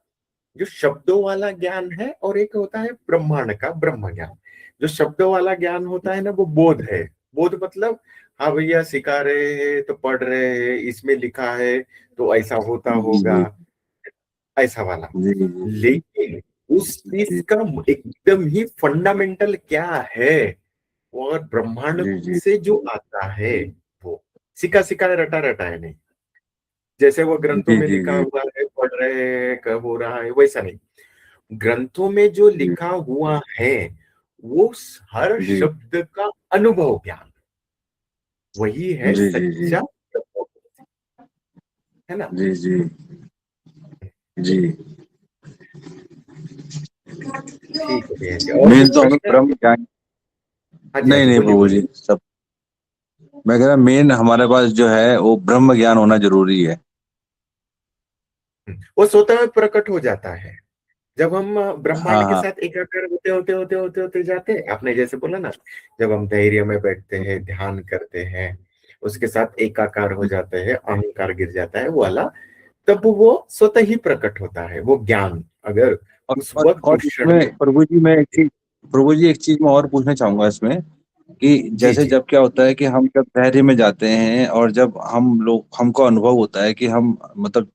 जो शब्दों वाला ज्ञान है और एक होता है ब्रह्मांड का ब्रह्म ज्ञान। जो शब्दों वाला ज्ञान होता है ना, वो बोध है। बोध मतलब हाँ भैया, सिखा रहे हैं तो पढ़ रहे हैं, इसमें लिखा है तो ऐसा होता होगा, जी ऐसा वाला। जी जी लेकिन उस चीज जी का एकदम ही फंडामेंटल क्या है, और ब्रह्मांड जी जी से जो आता है, वो सिका सिका रटा रटा है नहीं। जैसे वो ग्रंथों जी में जी लिखा जी हुआ है, पढ़ रहे हैं, कब हो रहा है, वैसा नहीं। ग्रंथों में जो जी लिखा हुआ है, वो हर जी शब्द का अनुभव ज्ञान, वही है जी जी जी सच्चा तत्व, है ना। जी जी जी। ठीक है भैया जी, और मेन कुछ तो हमें प्रश्न है? ब्रह्म ज्ञान। हाँ नहीं जी, नहीं बोलिए प्रभु बोलिए। जी, सब मैं कह रहा मेन हमारे पास जो है वो ब्रह्म ज्ञान होना जरूरी है। वो स्वतः में प्रकट हो जाता है जब हम हाँ ब्रह्मांड के हाँ साथ एकाकार होते होते होते होते होते जाते हैं। आपने जैसे बोला ना, जब हम धैर्य में बैठते हैं, ध्यान करते हैं, उसके साथ एकाकार हो जाते हैं, अहंकार गिर जाता है वो वाला, तब वो स्वतः ही प्रकट होता है वो ज्ञान। अगर और, उस और, वक्त और उस क्षण में। इसमें प्रभु जी एक चीज मैं और पूछना चाहूंगा इसमें कि जी जैसे जी। जब क्या होता है कि हम जब धैर्य में जाते हैं और जब हम लोग हमको अनुभव होता है कि हम मतलब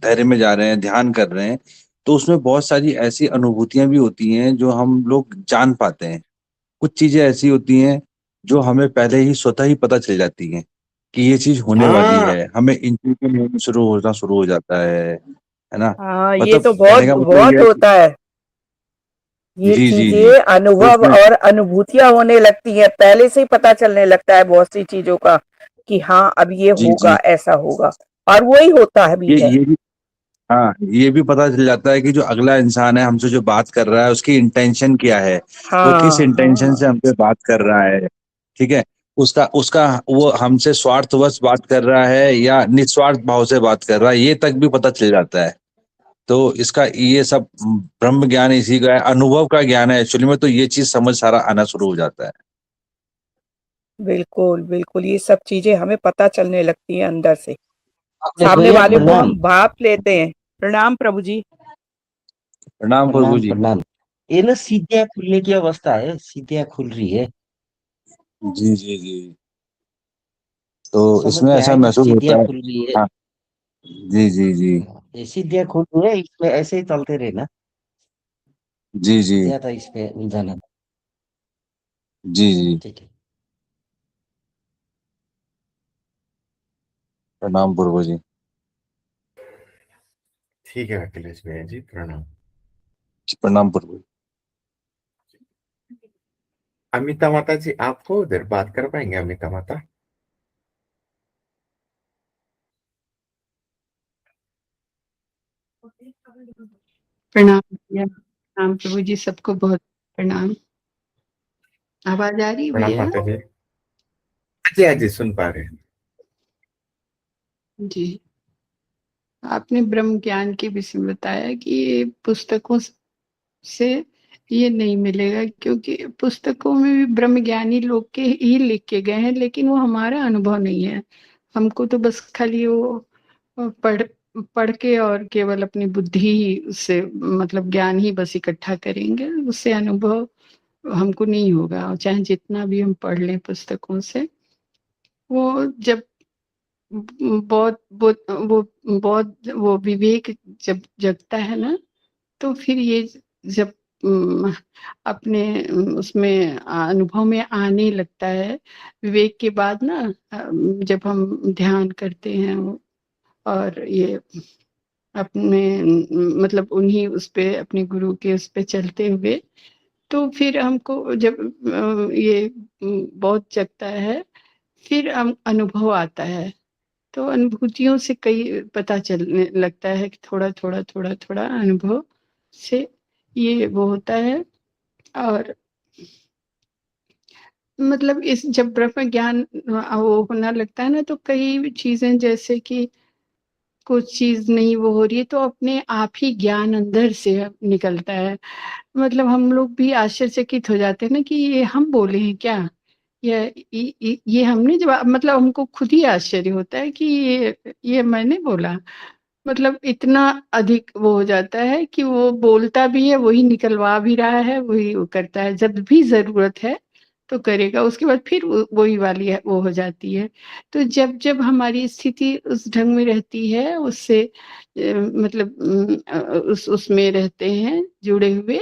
धैर्य में जा रहे हैं, ध्यान कर रहे हैं, तो उसमें बहुत सारी ऐसी अनुभूतियां भी होती हैं जो हम लोग जान पाते हैं। कुछ चीजें ऐसी होती हैं जो हमें पहले ही स्वतः ही पता चल जाती हैं कि ये चीज होने वाली हाँ है, हमें इंट्यूशन होना शुरू हो जाता है ना। हाँ, ये मतलब तो बहुत कहने का मतलब बहुत ये है कि होता है। ये जी जी जी। चीजें तो अनुभव उसमें और अनुभूतियां होने लगती हैं, पहले से ही पता चलने लगता है बहुत सी चीजों का कि हाँ अब ये जी होगा, जी ऐसा होगा, और वही होता है भी है। ये भी, हाँ ये भी पता चल जाता है कि जो अगला इंसान है हमसे जो बात कर रहा है उसकी इंटेंशन क्या है, वो किस हाँ इंटेंशन से हाँ, हमसे बात कर रहा है। ठीक है। उसका उसका वो हमसे स्वार्थवश बात कर रहा है या निस्वार्थ भाव से बात कर रहा है, ये तक भी पता चल जाता है। तो इसका ये सब ब्रह्म ज्ञान इसी का है, अनुभव का ज्ञान है एक्चुअली में। तो ये चीज समझ सारा आना शुरू हो जाता है। बिल्कुल बिल्कुल, ये सब चीजें हमें पता चलने लगती हैं अंदर से, आपने सामने भैया वाले को प्रणाम। हम भाप लेते हैं। प्रणाम प्रभु जी। प्रणाम प्रभु प्रणाम जी। प्रणाम। ये ना सीढ़ियाँ खुलने की अवस्था है, सीढ़ियाँ खुल रही है। जी जी जी। तो समझ इसमें में ऐसा आया कि महसूस सीढ़ियाँ होता है। खुल रही है। हाँ जी जी जी। ये सीढ़ियाँ खुल रही है, इसमें ऐसे ही चलते रहे ना, जी जी ज्यादा इसमें उलझाना नहीं। जी जी। ठीक है। प्रणाम प्रभु जी। ठीक है अखिलेश भैया जी, प्रणाम। प्रणाम प्रभु जी। अमिता माता जी, आपको उधर बात कर पाएंगे अमिता माता? प्रणाम भैया, प्रणाम प्रभु जी, सबको बहुत प्रणाम। आवाज आ रही है प्रणाम भैया? माता जी। जी हाँ जी, सुन पा रहे हैं। जी, आपने ब्रह्म ज्ञान के विषय में बताया कि ये पुस्तकों से ये नहीं मिलेगा, क्योंकि पुस्तकों में भी ब्रह्म ज्ञानी लोग के ही लिख के गए हैं, लेकिन वो हमारा अनुभव नहीं है। हमको तो बस खाली वो पढ़ पढ़ के और केवल अपनी बुद्धि ही उससे मतलब ज्ञान ही बस इकट्ठा करेंगे, उससे अनुभव हमको नहीं होगा। और चाहे जितना भी हम पढ़ लें पुस्तकों से, वो जब बहुत वो विवेक जब जगता है ना, तो फिर ये जब अपने उसमें अनुभव में आने लगता है विवेक के बाद ना, जब हम ध्यान करते हैं और ये अपने मतलब उन्हीं उस पे अपने गुरु के उस पे चलते हुए, तो फिर हमको जब ये बहुत जगता है, फिर हम अनुभव आता है। तो अनुभूतियों से कई पता चलने लगता है कि थोड़ा अनुभव से ये वो होता है। और मतलब इस जब ब्रह्म ज्ञान वो होने लगता है ना, तो कई चीजें जैसे कि कुछ चीज नहीं वो हो रही है, तो अपने आप ही ज्ञान अंदर से निकलता है। मतलब हम लोग भी आश्चर्यचकित हो जाते हैं ना कि ये हम बोले हैं क्या, ये हमने जवाब, मतलब हमको खुद ही आश्चर्य होता है कि ये मैंने बोला। मतलब इतना अधिक वो हो जाता है कि वो बोलता भी है, वही निकलवा भी रहा है, वही वो करता है। जब भी जरूरत है तो करेगा, उसके बाद फिर वही वाली है वो हो जाती है। तो जब जब हमारी स्थिति उस ढंग में रहती है, उससे मतलब उस उसमें रहते हैं जुड़े हुए,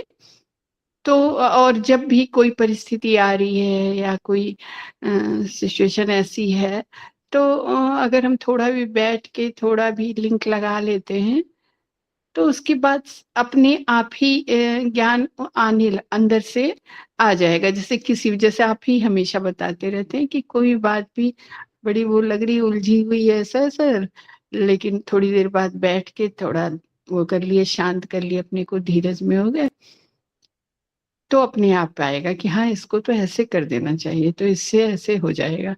तो और जब भी कोई परिस्थिति आ रही है या कोई सिचुएशन ऐसी है, तो अगर हम थोड़ा भी बैठ के थोड़ा भी लिंक लगा लेते हैं, तो उसके बाद अपने आप ही ज्ञान अंदर से आ जाएगा। जैसे किसी जैसे आप ही हमेशा बताते रहते हैं कि कोई बात भी बड़ी वो लग रही उलझी हुई है ऐसा सर, लेकिन थोड़ी देर बाद बैठ के थोड़ा वो कर लिए, शांत कर लिए अपने को, धीरज में हो गए, तो अपने आप आएगा कि हाँ इसको तो ऐसे कर देना चाहिए, तो इससे ऐसे हो जाएगा।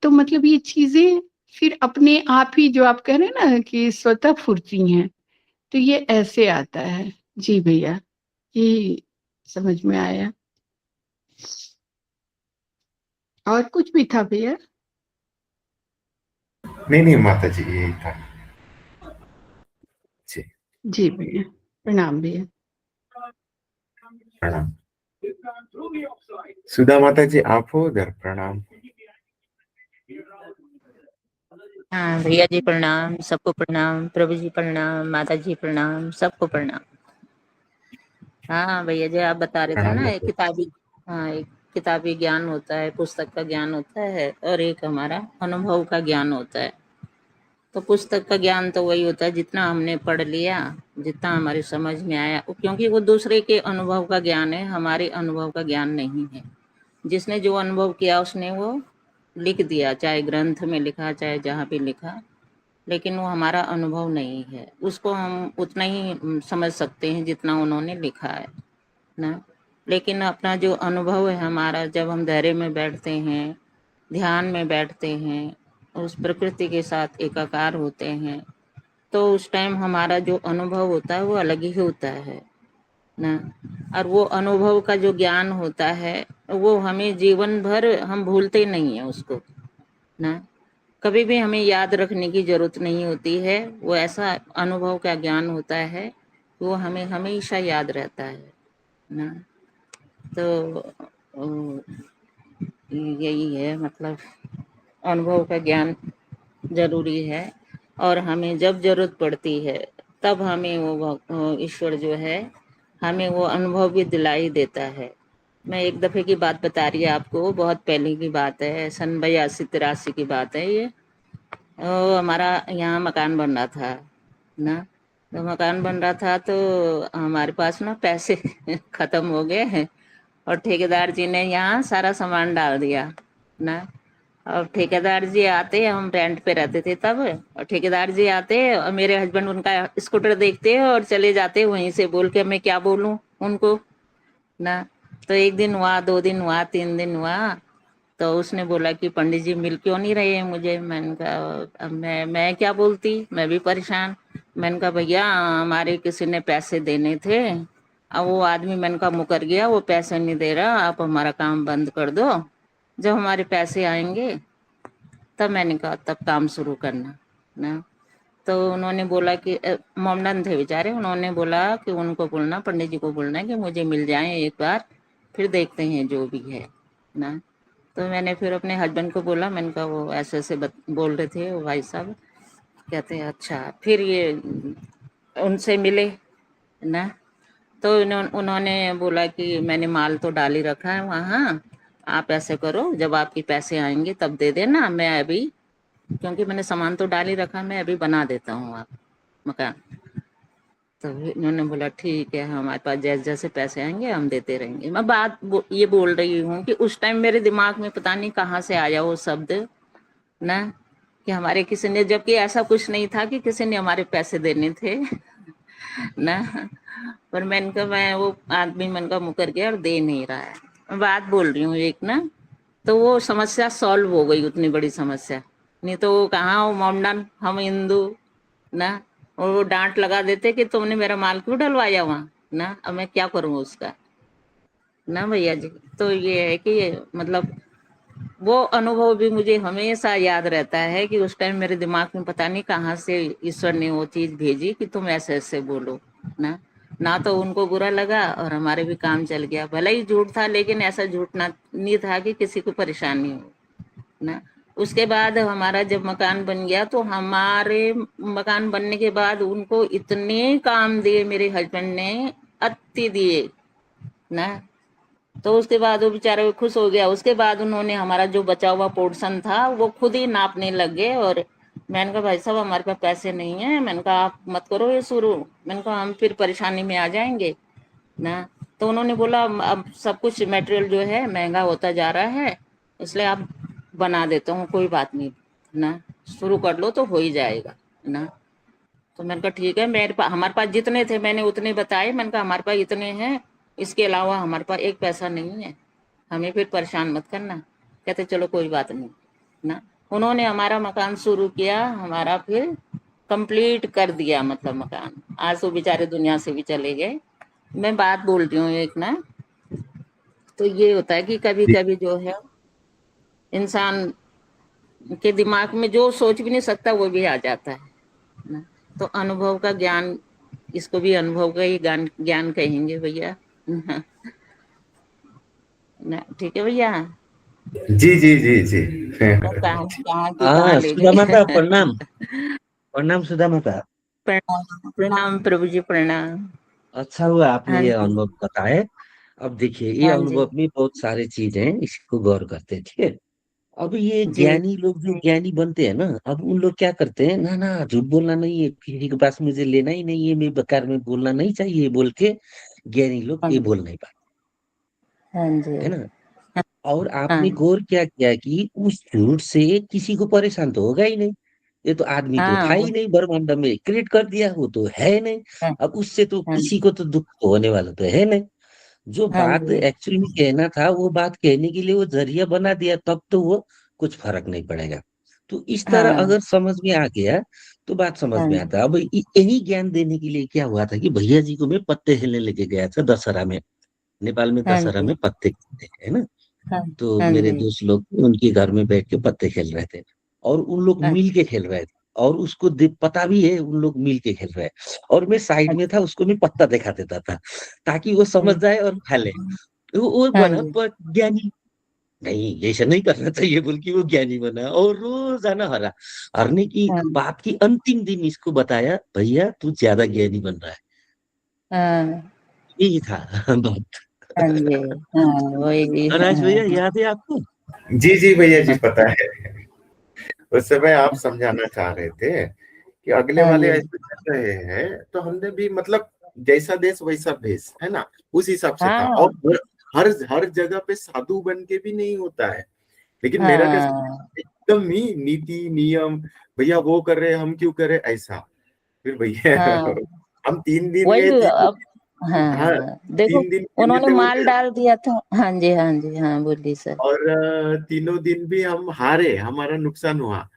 तो मतलब ये चीजें फिर अपने आप ही, जो आप कह रहे हैं ना कि स्वतः फुर्ती हैं, तो ये ऐसे आता है। जी भैया, ये समझ में आया। और कुछ भी था भैया? नहीं नहीं माता जी, यही था जी। जी भैया, प्रणाम भैया। प्रणाम। सुधा माता जी, आप हो उधर? प्रणाम। हाँ भैया जी प्रणाम, सबको प्रणाम, प्रभु जी प्रणाम, माता जी प्रणाम, सबको प्रणाम। हाँ भैया जी, आप बता रहे थे प्रणाम ना, एक माता जी। किताबी, हाँ एक किताबी ज्ञान होता है, पुस्तक का ज्ञान होता है, और एक हमारा अनुभव का ज्ञान होता है। तो पुस्तक का ज्ञान तो वही होता है जितना हमने पढ़ लिया, जितना हमारी समझ में आया, क्योंकि वो दूसरे के अनुभव का ज्ञान है, हमारे अनुभव का ज्ञान नहीं है। जिसने जो अनुभव किया उसने वो लिख दिया, चाहे ग्रंथ में लिखा, चाहे जहाँ भी लिखा, लेकिन वो हमारा अनुभव नहीं है। उसको हम उतना ही समझ सकते हैं जितना उन्होंने लिखा है ना। लेकिन अपना जो अनुभव है हमारा, जब हम धैर्य में बैठते हैं, ध्यान में बैठते हैं, उस प्रकृति के साथ एकाकार होते हैं, तो उस टाइम हमारा जो अनुभव होता है वो अलग ही होता है ना। और वो अनुभव का जो ज्ञान होता है वो हमें जीवन भर, हम भूलते नहीं है उसको ना। कभी भी हमें याद रखने की जरूरत नहीं होती है। वो ऐसा अनुभव का ज्ञान होता है, वो हमें हमेशा याद रहता है ना। तो यही है मतलब, अनुभव का ज्ञान जरूरी है। और हमें जब जरूरत पड़ती है तब हमें वो ईश्वर जो है हमें वो अनुभव भी दिलाई देता है। मैं एक दफ़े की बात बता रही है आपको, बहुत पहले की बात है, सन 82-83 की बात है ये। हमारा यहाँ मकान बन रहा था ना। तो मकान बन रहा था तो हमारे पास ना पैसे खत्म हो गए हैं, और ठेकेदार जी ने यहाँ सारा सामान डाल दिया ना। और ठेकेदार जी आते, हम रेंट पे रहते थे तब, और ठेकेदार जी आते और मेरे हस्बैंड उनका स्कूटर देखते और चले जाते वहीं से, बोल के मैं क्या बोलूं उनको ना। तो एक दिन हुआ, 2 दिन हुआ, 3 दिन हुआ, तो उसने बोला कि पंडित जी मिल क्यों नहीं रहे हैं मुझे। मैंने कहा अब मैं क्या बोलती, मैं भी परेशान। मैंने कहा भैया हमारे किसी ने पैसे देने थे, अब वो आदमी मैंने कहा मुकर गया, वो पैसे नहीं दे रहा, आप हमारा काम बंद कर दो, जब हमारे पैसे आएंगे तब मैंने कहा तब काम शुरू करना ना। तो उन्होंने बोला कि मोमडन थे बेचारे, उन्होंने बोला कि उनको बोलना, पंडित जी को बोलना कि मुझे मिल जाए एक बार, फिर देखते हैं जो भी है ना। तो मैंने फिर अपने हस्बैंड को बोला, मैंने कहा वो ऐसे ऐसे बोल रहे थे वो भाई साहब। कहते हैं अच्छा। फिर ये उनसे मिले ना। तो उन्होंने बोला कि मैंने माल तो डाल ही रखा है वहाँ, आप ऐसे करो जब आपके पैसे आएंगे तब दे देना, मैं अभी, क्योंकि मैंने सामान तो डाल ही रखा, मैं अभी बना देता हूँ आप मकान। तो इन्होंने बोला ठीक है, हमारे पास जैसे जैसे पैसे आएंगे हम देते रहेंगे। मैं ये बोल रही हूँ कि उस टाइम मेरे दिमाग में पता नहीं कहाँ से आया वो शब्द ना, कि हमारे किसी ने, जबकि ऐसा कुछ नहीं था कि किसी ने हमारे पैसे देने थे ना। पर मैंने कहा, मैं वो आदमी मैंने कहा मुकर गया और दे नहीं रहा है। मैं बात बोल रही हूँ एक ना, तो वो समस्या सॉल्व हो गई, उतनी बड़ी समस्या। नहीं तो वो कहाँ, वो मोमडन, हम हिंदू ना, और वो डांट लगा देते कि तुमने मेरा माल क्यों डलवाया वहाँ ना। अब मैं क्या करूँ उसका ना भैया जी। तो ये है कि मतलब वो अनुभव भी मुझे हमेशा याद रहता है कि उस टाइम मेरे दिमाग में पता नहीं कहाँ से ईश्वर ने वो चीज भेजी कि तुम ऐसे ऐसे बोलो ना। ना तो उनको बुरा लगा और हमारे भी काम चल गया, भले ही झूठ था, लेकिन ऐसा झूठ ना नहीं था कि किसी को परेशानी हो ना। उसके बाद हमारा जब मकान बन गया, तो हमारे मकान बनने के बाद उनको इतने काम दिए मेरे हस्बैंड ने, अति दिए ना। तो उसके बाद वो बेचारे खुश हो गया। उसके बाद उन्होंने हमारा जो बचा हुआ पोर्शन था वो खुद ही नापने लग गए। और मैंने कहा भाई साहब हमारे पास पैसे नहीं है, मैंने कहा आप मत करो ये शुरू, मैंने कहा हम फिर परेशानी में आ जाएंगे ना। तो उन्होंने बोला अब सब कुछ मटेरियल जो है महंगा होता जा रहा है, इसलिए आप बना देता हूँ, कोई बात नहीं ना, शुरू कर लो तो हो ही जाएगा ना। तो मैंने कहा ठीक है, मेरे पास, हमारे पास जितने थे मैंने उतने बताए, मैंने कहा हमारे पास इतने हैं, इसके अलावा हमारे पास एक पैसा नहीं है, हमें फिर परेशान मत करना। कहते चलो कोई बात नहीं ना। उन्होंने हमारा मकान शुरू किया, हमारा फिर कंप्लीट कर दिया, मतलब मकान। आज तो बेचारे दुनिया से भी चले गए। मैं बात बोलती हूँ एक ना, तो ये होता है कि कभी जी कभी जो है इंसान के दिमाग में जो सोच भी नहीं सकता वो भी आ जाता है ना। तो अनुभव का ज्ञान, इसको भी अनुभव का ही ज्ञान ज्ञान कहेंगे भैया ना। ठीक है भैया। जी जी जी जी। तो कहाँ कहाँ की कहाँ हाँ, ले सुधा गए। माता प्रणाम। प्रणाम सुधा माता। प्रणाम प्रणाम प्रभु जी, प्रणाम। अच्छा हुआ आपने हाँ ये जी। अनुभव बताए। अब देखिए, ये हाँ जी। अनुभव में बहुत सारे चीज हैं, इसको गौर करते हैं, ठीक है। अब ये जी। ज्ञानी लोग जो ज्ञानी बनते हैं ना, अब उन लोग क्या करते हैं, ना ना झूठ बोलना नहीं है, किसी के पास मुझे लेना ही नहीं है, मैं बेकार में बोलना नहीं चाहिए बोल के ज्ञानी लोग हाँ ये जी। बोल नहीं पाते, हाँ जी। है ना। और हाँ आपने गौर क्या किया कि उस झूठ से किसी को परेशान तो होगा ही नहीं। ये तो आदमी तो हाँ था ही नहीं, ब्रह्मांड में क्रिएट कर दिया, वो तो है ही नहीं। हाँ अब उससे तो हाँ किसी को तो दुख तो होने वाला तो है नहीं। जो हाँ बात जी। एक्चुअली में कहना था, वो बात कहने के लिए वो जरिया बना दिया, तब तो वो कुछ फर्क नहीं पड़ेगा। तो इस तरह हाँ अगर समझ में आ गया तो बात समझ हाँ में जी। आता है। अब यही ज्ञान देने के लिए क्या हुआ था कि भैया जी को मैं पत्ते खेलने लेके गया था दशहरा में। नेपाल में हाँ दशहरा जी। में पत्ते खेलते हैं, है ना। हाँ तो हाँ मेरे जी। दोस्त लोग उनके घर में बैठ के पत्ते खेल रहे थे, और उन लोग मिल के अच्छा। खेल रहे थे। और उसको पता भी है उन लोग मिल के खेल रहे हैं, और मैं साइड में था, उसको मैं पत्ता दिखा देता था ताकि वो समझ जाए और खा ले। तो वो हाँ बना जी। पर ज्ञानी। नहीं, ऐसा नहीं करना चाहिए बोल के वो ज्ञानी बना, और रोजाना हरा। हरने की हाँ बात की अंतिम दिन इसको बताया, भैया तू ज्यादा ज्ञानी बन रहा है। हाँ यही था बात। हाँ जी। हाँ वही। राज भैया, याद है आपको? जी जी भैया जी, हाँ पता है। उस समय आप समझाना चाह रहे थे कि अगले हाँ वाले जी। ऐसे कर रहे हैं, तो हमने भी मतलब जैसा देश वैसा भेष, है ना, उस हिसाब से था। हाँ और हर हर जगह पे साधु बन के भी नहीं होता है। लेकिन मेरा कैसा, हाँ एकदम ही नीति नियम, भैया वो कर रहे हम क्यों करें, ऐसा। फिर भैया हाँ हम 3 दिन वही गए, तो तीन, अब। हाँ हाँ देखो, 3 दिन गए उन्होंने थे माल उधर। डाल दिया था। हाँ जी हाँ जी, हाँ बोलिए सर। और तीनों दिन भी हम हारे, हमारा नुकसान हुआ।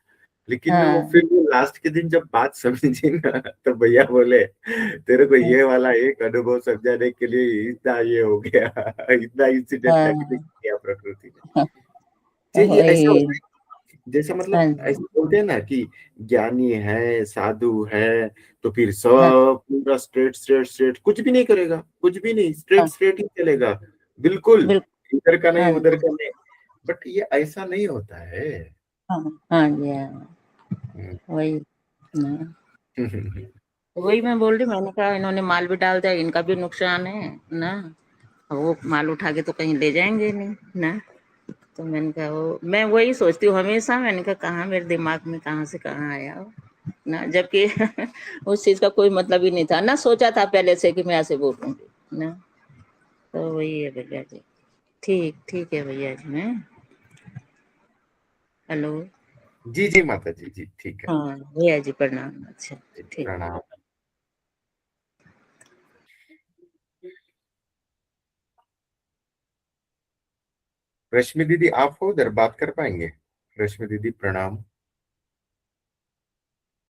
लेकिन वो हाँ फिर वो लास्ट के दिन जब बात समझी ना, तो भैया बोले तेरे को ये वाला एक अनुभव समझाने के लिए इतना ये हो गया, इतना इंसिडेंट हाँ किया प्रकृति ने। हाँ ये ऐसा वही। होता है, जैसे हाँ मतलब जी। ऐसे बोलते हैं ना कि ज्ञानी है, साधु है, तो फिर हाँ सब पूरा स्ट्रेट स्ट्रेट स्ट्रेट, कुछ भी नहीं करेगा, कुछ भी नहीं, स्ट्रेट हाँ स्ट्रेट ही चलेगा, बिल्कुल बिल्कुल। इधर का नहीं हाँ उधर जी। का नहीं। बट ये ऐसा नहीं होता है। हाँ हाँ जी हाँ हम्म। वही ना। वही मैं बोल रही, मैंने कहा इन्होंने माल भी डाल दिया, इनका भी नुकसान है ना। वो माल उठा के तो कहीं ले जाएंगे नहीं ना। तो मैंने कहा वो, मैं वही सोचती हूँ हमेशा। मैंने कहा कहाँ मेरे दिमाग में कहाँ से कहाँ आया हो ना, जबकि उस चीज का कोई मतलब ही नहीं था ना, सोचा था पहले से कि मैं ऐसे बोलूंगी ना। तो वही है भैया जी। ठीक ठीक है भैया जी। मैं हेलो। जी जी माता जी, जी ठीक है। हाँ भैया जी प्रणाम। अच्छा ठीक। प्रणाम। रश्मि दीदी आप हो उधर, बात कर पाएंगे? रश्मि दीदी प्रणाम।